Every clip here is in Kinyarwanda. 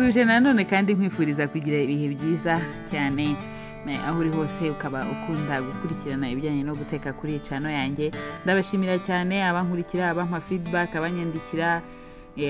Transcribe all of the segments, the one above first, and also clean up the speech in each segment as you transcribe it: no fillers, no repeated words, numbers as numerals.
ndagusuhuje nanone kandi nkwifuriza kugira ibihe byiza cyane aho uri hose ukaba ukunda gukurikirana ibijyanye no guteka kuri channel yanjye. Ndabashimira cyane abankurikira, abampa feedback, abanyandikira,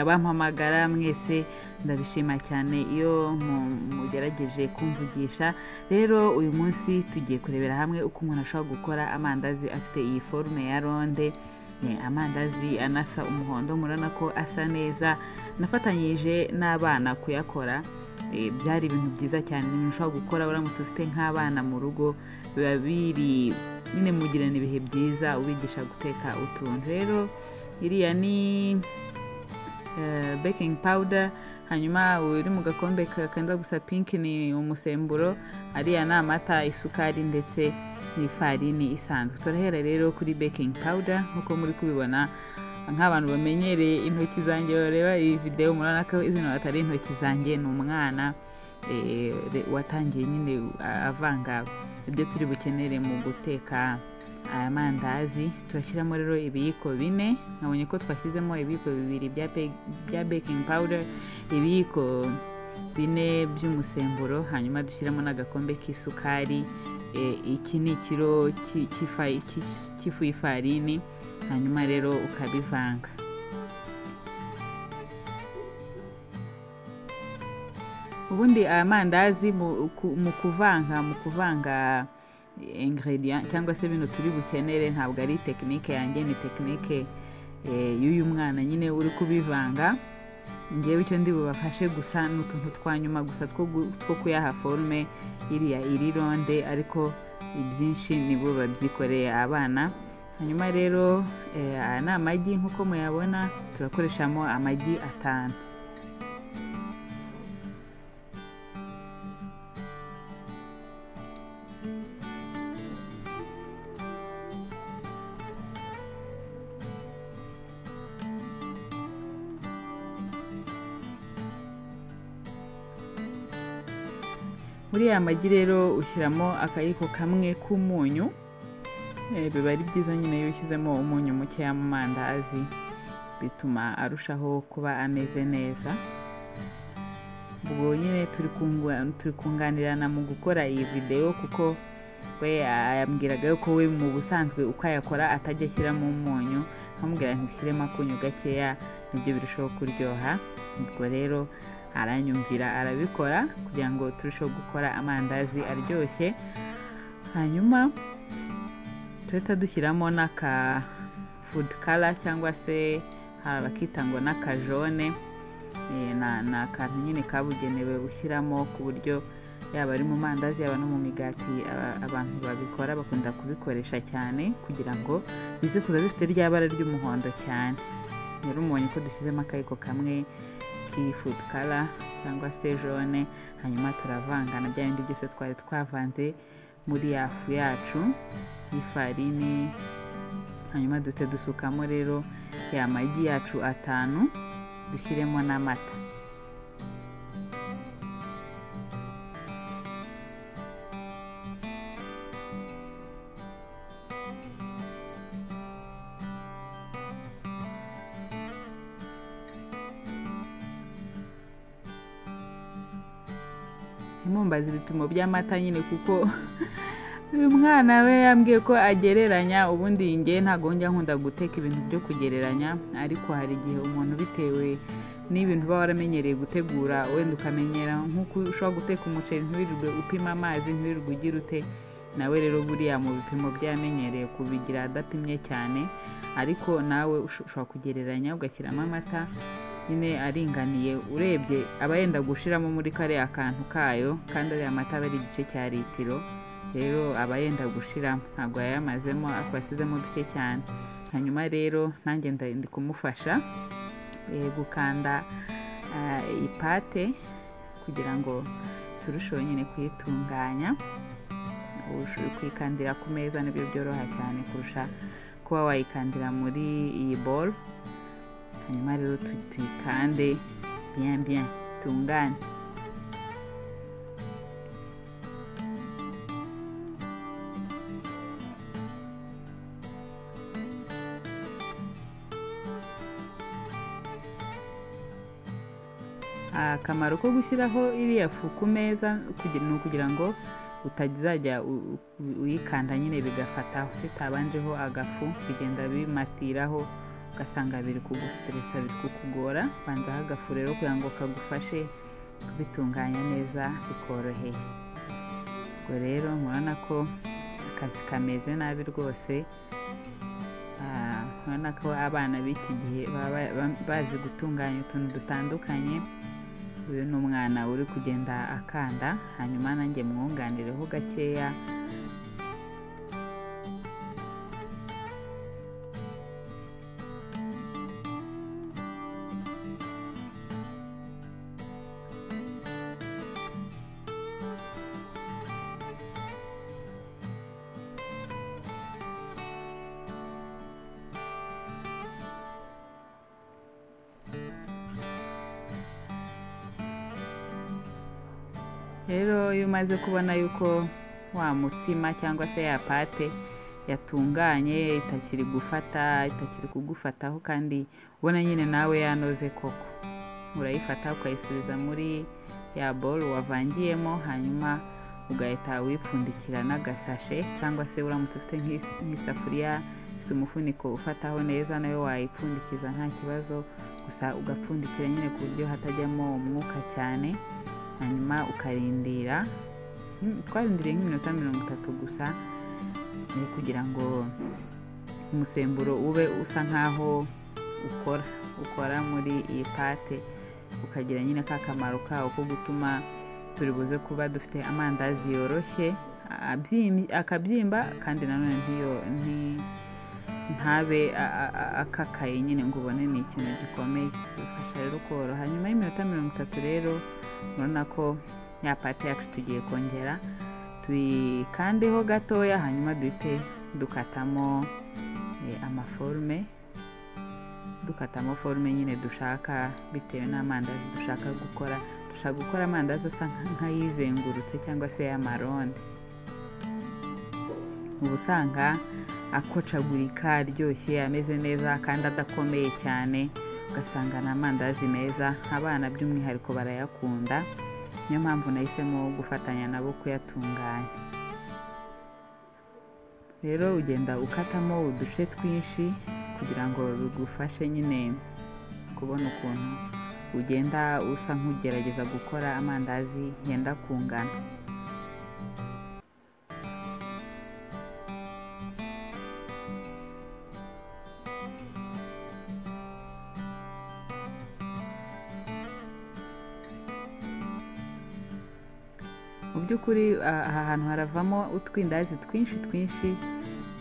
abampamagara, mwese ndabishima cyane iyo mugerageje kumvugisha. Rero uyu munsi tugiye kurebera hamwe uko umuntu ashobora gukora amandazi afite iyi forme ya ronde. Amandazi anasa umuhondo, murana ko asa neza. Nafatanyije n'abana kuyakora. Byari ibintu byiza cyane, ibintu ushobora gukora uramutse ufite nk'abana mu rugo, biba biri nyine mugirana ibihe byiza ubigisha guteka utuntu. Rero iriya ni baking powder, hanyuma uri mu gakombe kenda gusa pink ni umusemburo, ariya ni amata, isukari ndetse n'ifarini isanzwe. Turahera rero kuri baking powder. Nkuko muri kubibona nk'abantu bamenyereye intoki zanjye bareba iyi video, murana ko izina atari intoki zanjye, ni umwana watangiye nyine avanga ibyo turi bukenere mu guteka aya mandazi. Turashyiramo rero ibiyiko 4. Nabonye ko twashyizemo ibiyiko 2 bya baking powder, ibiyiko 4 by'umusemburo, hanyuma dushyiramo n'agakombe k'isukari. Iki ni ikiro cy'ifu y'ifarini, hanyuma rero ukabivanga. Ubundi aya mandazi mu kuvanga ingredient cyangwa se ibintu turi bukenere ntabwo ari technique yanjye, ni technique y'uyu mwana nyine uri kubivanga. Ngewe icyo ndi bubafashe gusa n'utuntu twanyuma gusa two kuyaha forme iriya iri ronde, ariko ibyinshi nibo babyikoreye abana. Hanyuma rero aya ni amagi nk'uko muyabona, turakoreshamo amagi 5. Muri aya magi rero ushyiramo akayiko kamwe k'umunyu. Biba ari byiza nyine iyo ushyizemo umunyu mukeya mu mandazi, bituma arushaho kuba ameze neza. Ubwo nyine turi kunganirana mu gukora iyi video, kuko we yambwiraga ko we mu busanzwe ukayakora atajya ashyiramo umunyu, nkamubwira nti ushyiremo akunyu gakeya nibyo birushaho kuryoha. Ubwo rero aranyumvira arabikora kugira ngo turusheho gukora amandazi aryoshye. Hanyuma tuhita dushyiramo n'aka food color cyangwa se bakita ngo n'akajone. Na akantu nyine kabugenewe ushyiramo ku buryo yaba ari mu mandazi yaba no mu migati, abantu babikora bakunda kubikoresha cyane kugira ngo bize kuza bifite rya bara ry'umuhondo cyane. Rero mubonye ko dushyizemo akayiko kamwe food color cyangwa se jaune, hanyuma turavanga na bya bindi byose twari twavanze muri yafu yacu y'ifarini. Hanyuma dusukamo rero ya magi yacu 5, dushyiremo n'amata. Ntimumbaze ibipimo by'amata nyine, kuko uyu mwana we yambwiye ko agereranya. Ubundi nge ntago njya nkunda guteka ibintu byo kugereranya, ariko hari igihe umuntu bitewe n'ibintu uba waramenyereye gutegura, wenda ukamenyera nk'uko ushobora guteka umuceri ntiwirirwe upima amazi, ntiwirirwe ugira ute. Nawe rero buriya mu bipimo byamenyereye kubigira adapimye cyane, ariko nawe ushobora kugereranya ugashyiramo amata nyine aringaniye. Urebye aba yenda gushiramo muri kariya kantu kayo, kandi ariya mata aba ari igice cya litiro. Rero aba yenda gushiramo, ntabwo yayamazemo, ariko yasizemo duke cyane. Hanyuma rero nanjye ndi kumufasha gukanda ipate kugira ngo turusheho nyine kuyitunganya. Kuyikandira ku meza nibyo byoroha cyane kurusha kuba wayikandira muri iyi bowl. Hanyuma rero tuyikande bien tungane. akamaro ko gushyiraho iriya fu ku meza kugira ngo utazajya uyikanda nyine bigafataho, bitabanjeho agafu bigenda bimatiraho ugasanga biri kugustressa, biri kukugora. banzaho agafu rero kugira ngo kagufashe kubitunganya neza bikoroheye. ubwo rero murabona ko akazi kameze nabi rwose. murabona ko abana b'iki gihe bazi gutunganya utuntu dutandukanye. uyu ni umwana uri kugenda akanda, hanyuma nanjye mwunganireho gakeya. rero iyo umaze kubona yuko wa mutsima cyangwa se ya pate yatunganye itakiri kugufataho kandi ubona nyine nawe yanoze koko, urayifata ukayisubiza muri ya bowl wavangiyemo, hanyuma ugahita wipfundikira n'agasashe, cyangwa se uramutse ufite nk'isafuriya ifite umufuniko ufataho neza nayo wayipfundikiza nta kibazo, gusa ugapfundikira nyine ku buryo hatajyamo umwuka cyane. hanyuma ukarindira, twarindiriye nk'iminota 30 gusa kugira ngo umusemburo ube usa nkaho ukora muri iyi pate, ukagira nyine ka kamaro kawo ko gutuma turi buze kuba dufite amandazi yoroshye akabyimba kandi nanone ntabe akakaye nyine ngo ubone ni ikintu gikomeye. bifasha rero koroha. nyuma y'iminota 30 rero murabona ko ya pate yacu tugiye kongera tuyikandeho gatoya, hanyuma duhite dukatamo amaforme, dukatamo forme nyine dushaka bitewe n'amandazi dushaka gukora. dushaka gukora amandazi asa nk'ayizengurutse cyangwa se y'amaronde, uba usanga akocagurika aryoshye ameze neza kandi adakomeye cyane, ugasanga ni amandazi meza. abana by'umwihariko barayakunda, niyo mpamvu nahisemo gufatanya nabo kuyatunganya. rero ugenda ukatamo uduce twinshi kugira ngo bigufashe nyine kubona ukuntu ugenda usa nk'ugerageza gukora amandazi yenda kungana. mu by'ukuri aha hantu haravamo utwindazi twinshi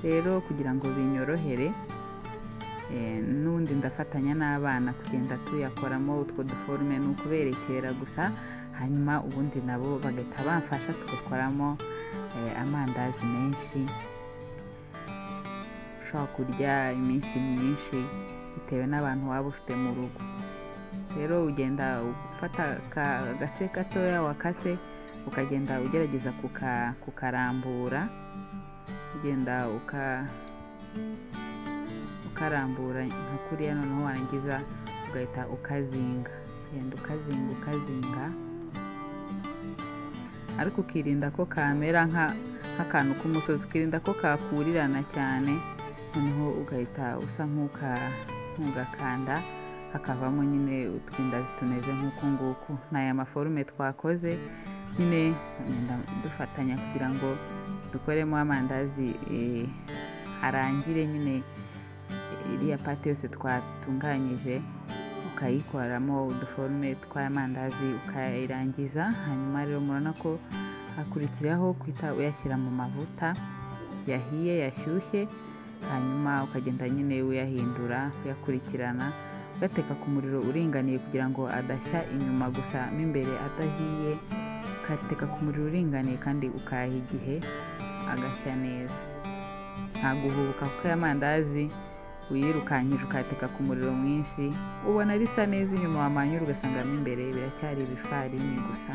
rero kugira ngo binyorohere. n'ubundi ndafatanya n'abana kugenda tuyakoramo utwo duforme, ni ukuberekera gusa, hanyuma ubundi nabo bagahita bamfasha tugakoramo amandazi menshi ushobora kurya iminsi myinshi bitewe n'abantu waba ufite mu rugo. rero ugenda ufata agace gatoya wakase, ukagenda ugerageza kukarambura, ugenda ukarambura nka kuriya, noneho warangiza ugahita ukazinga, ugenda ukazinga, ariko ukirinda ko kamera nk'akantu k'umusozi, ukirinda ko kakurirana cyane, noneho ugahita usa nk'ugakanda hakavamo nyine utwindazi tumeze nk'uku nguku. n'aya maforume twakoze nyine dufatanya kugira ngo dukoremo amandazi harangire nyine iriya pate yose twatunganyije, ukayikoramo uduforume tw'amandazi ukayirangiza. hanyuma rero murabona ko hakurikiraho kwita uyashyira mu mavuta yahiye yashyushye, hanyuma ukagenda nyine uyahindura uyakurikirana, ugateka ku muriro uringaniye kugira ngo adashya inyuma gusa mo imbere adahiye, ukateka ku muriro uringaniye kandi ukayaha igihe agashya neza. nta guhubuka kuko aya mandazi uyirukanyije ukateka ku muriro mwinshi ubona risa neza, inyuma wamanyura ugasanga mo imbere biracyari ibifarini gusa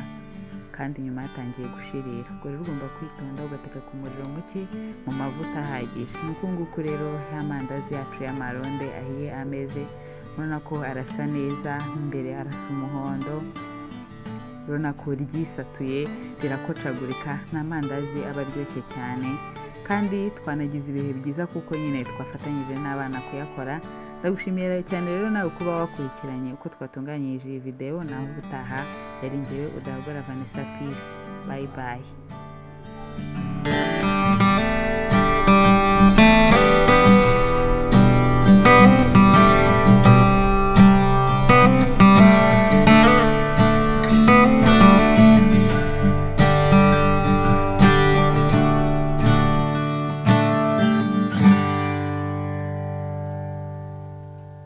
kandi nyuma yatangiye gushirira. ubwo rero ugomba kwitonda ugateka ku muriro muke mu mavuta ahagije. nuko nguko rero ya mandazi yacu y'amaronde ahiye ameze, urabona ko arasa neza, imbere arasa umuhondo, urabona ko ryisatuye rirakocagurika. n'amandazi aba aryoshye cyane kandi twanagize ibihe byiza kuko nyine twafatanyije n'abana kuyakora. Ndagushimira cyane rero nawe kuba wakurikiranye uko twatunganyije iyi video. naho ubutaha yari njyewe Udahogora Vanessa. Peace, bye bye.